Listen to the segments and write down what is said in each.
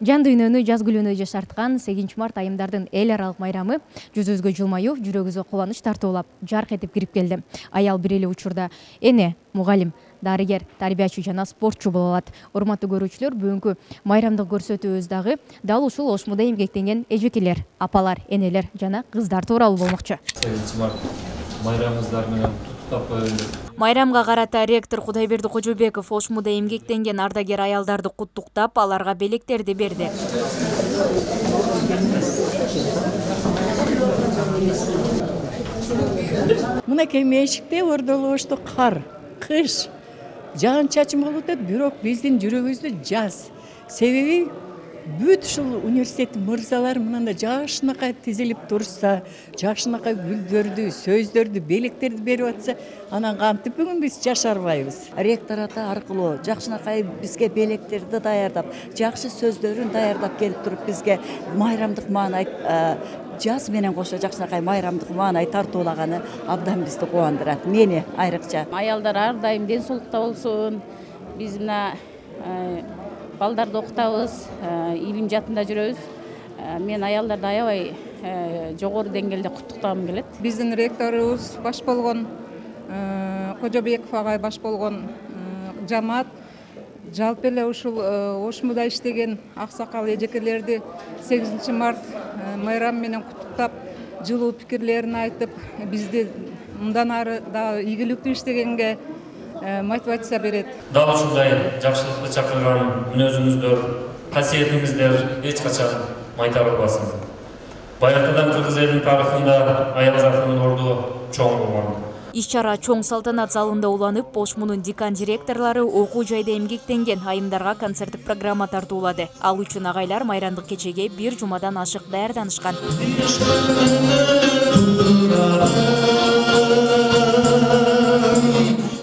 Жан дүйнөнү жаз күлүнө жашарткан 8 март айымдардын эл аралык майрамы жүзүбүзгө жылмаюу, жүрөгүбүзгө кубаныч тартуулап жарк этип кирип келди. Аял бир эле учурда эне, мугалим, дарыгер, тарбиячы жана спортчу боло алат. Урматтуу көрүүчүлөр, бүгүнкү майрамдык көрсөтүүбүз дагы дал ушул ошмуда эмгектенген эжекелер, апалар, энелер жана кыздар тууралуу болмокчу. 8 март майрамыңыздар менен туттап коелу. Майрамга карата ректор Кудайберди Кожобеков ошмуда эмгектенген ардагер аялдарды куттуктап, аларга белектерди берди. Мынакей мешикте ордолошту кар, кыш, жаан чачым болуп атат, бирок биздин жүрөгүбүздө жаз. Себеби бүт ушул университеттин мырзалары мындай жакшынакай тизилип турса, жакшынакай гүлдөрдү, сөздөрдү, белектерди берип атса, анан кантип бүгүн биз жашарбайбыз? Ректор ата аркылуу жакшынакай бизге белектерди даярдап, жакшы сөздөрүн даярдап келип туруп бизге майрамдык маанай жаз менен кошо жакшынакай майрамдык маанай тартуулаганы абдан бизди кубандырат. Мени айрыкча. Аялдар ар дайым ден соолукта болсун. Биз мына балдарды окутабыз, илим жатында жүрөбүз. Мен аялдарды аябай жогору деңгээлде куттуктагым келет. Биздин ректорубуз баш болгон Кожобеков агай баш болгон жамаат жалпы эле ушул ошмуда иштеген аксакал эжекелерди 8 март майрам менен куттуктап, жылуу пикирлерин айтып, бизди мындан ары да ийгиликтүү иштегенге мотивация берет. Дал ушундай жакшылыкты чакырган мүнөзүңүздөр, касиетиңиздер эч качан майтарылбасын. Баягыдан кыргыз элинин тарыхында аял затынын орду чоң болгон. Иш-чара чоң салтанат залында уланып, ошмунун декан директорлору окуу жайда эмгектенген айымдарга концерттик программа тартуулады. Ал үчүн агайлар майрамдык кечеге бир жумадан ашык даярданышкан.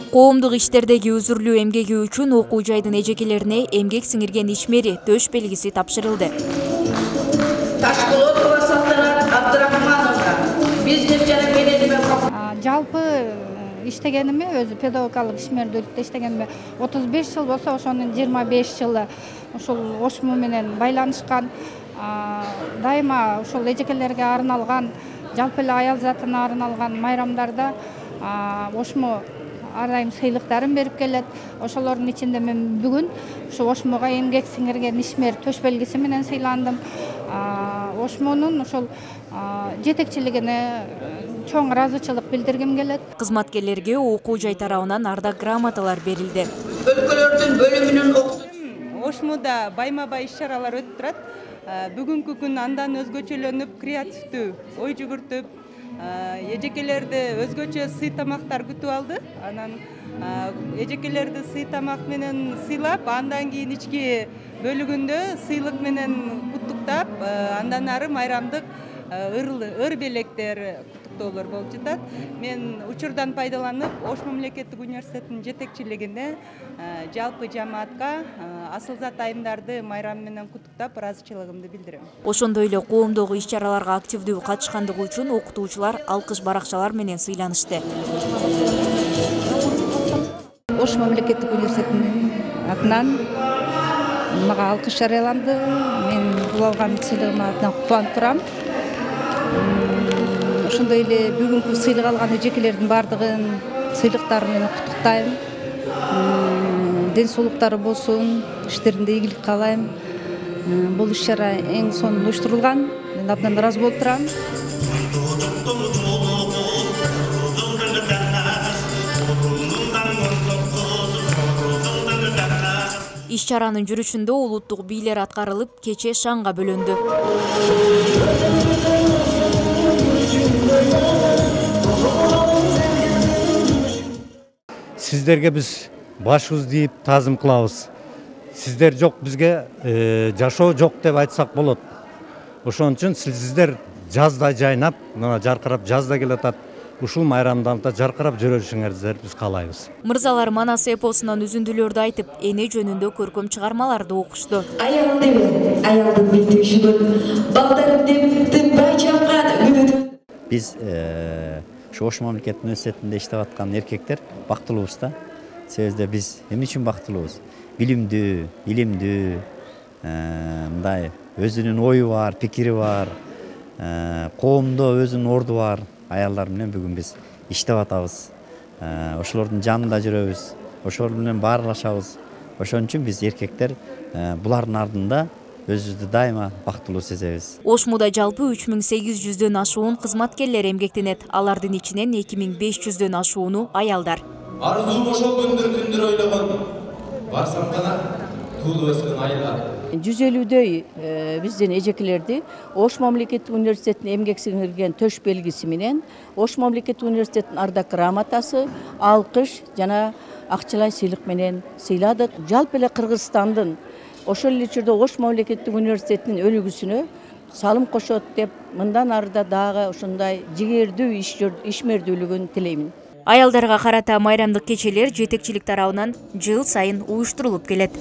Коомдук иштердеги үзүрлүү эмгеги үчүн окуу жайдын эжекелерине эмгек сиңирген ишмери төш белгиси тапшырылды. Ташболотова Салтанат Абдрахмановна, бизнес жана менеджмент. Жалпы иштегениме, өзү педагогикалык ишмердүүлүктө иштегениме 35 жыл болсо, ошонун 25 жылы ушул ошму менен байланышкан. Дайыма ушул эжекелерге арналган, жалпы эле аял затына арналган майрамдарда ошму ар дайым сыйлыктарын берип келет. Ошолордун ичинде мен бүгүн ушу ошмуга эмгек сиңирген ишмер төш белгиси менен сыйландым. Ошмунун ушул жетекчилигине чоң ыраазычылык билдиргим келет. Кызматкерлерге окуу жай тарабынан ардак грамоталар берилди. Өлкөлөрдүн бөлүмүнүн Ошмуда байма-бай иш-чаралар өтүп турат. Бүгүнкү күн андан өзгөчөлөнүп, креативдүү ой жүгүртүп, эжекелерди өзгөчө сый тамактар күтүп алды. Анан эжекелерди сый тамак менен сыйлап, андан кийин ички бөлүгүндө сыйлык менен куттуктап, андан ары майрамдык ыр белектер куттуктоолор болуп жатат. Мен учурдан пайдаланып, Ош мамлекеттик университетинин жетекчилигине жалпы жамаатка асылзат айымдарды майрам менен куттуктап, ыраазычылыгымды билдирем. Ошондой эле коомдогу иш-чараларга активдүү катышкандыгы үчүн окутуучулар алкыш баракчалар менен сыйланышты. Ош мамлекеттик университетинин атынан мага алкыш жарыяланды. Мен бул алган сыйлыгыма абдан кубанып турам. Ошондой эле бүгүнкү сыйлык алган эжекелердин бардыгын сыйлыктары менен куттуктайм. Ден соолуктары болсун, иштеринде ийгилик каалайм. Бул иш-чара эң сонун уюштурулган. Мен абдан ыраазы болуп турам. Иш-чаранын жүрүшүндө улуттук бийлер аткарылып, кече шаңга бөлөндү. Сиздерге биз башыбызды ийип таазым кылабыз. Сиздер жок бизге жашоо жок деп айтсак болот. Ошон үчүн сиздер жазда жайнап, мына жаркырап жазда келатат. Ушул майрамда жаркырап жүрүшүңөрдү биз каалайбыз. Мырзалар Манас эпосунан үзүндүлөрдү айтып, эне жөнүндө көркөм чыгармаларды окушту. Аялды бил, аялдын бүтүшүн, балдарын демиктин байчамган күнү. Биз Ош мамлекеттик университетинде иштеп аткан эркектер бактылуубуз да. Себеби биз эмне үчүн бактылуубуз? Билимдүү, илимдүү, мындай өзүнүн ою бар, пикири бар, коомдо өзүнүн орду бар аялдар менен бүгүн биз иштеп атабыз. Ошолордун жанында жүрөбүз, ошолор менен баарлашабыз. Ошон үчүн биз эркектер булардын ардында өзүбүздү дайыма бактылуу сезебиз. Ошмуда жалпы 3800дөн ашуун кызматкерлер эмгектенет. Алардын ичинен 2500дөн ашууну аялдар. Арзуу ошол күндүр ойлогон, барсам гана туулуп өскөн айылдар. 150дөй биздин эжекелерди Ош мамлекеттик университетинин эмгек сиңирген төш белгиси менен Ош мамлекеттик университетинин ардак грамотасы, алкыш жана акчалай сыйлык менен сыйладык. Жалпы эле Кыргызстандын ошол эле учурда Ош мамлекеттик университетинин өлүгүсүнө салым кошот деп мындан арыда дагы ушундай жигердүү ишмердүүлүгүн тилеймин. Аялдарга карата майрамдык кечелер жетекчилик тарабынан жыл сайын уюштурулуп келет.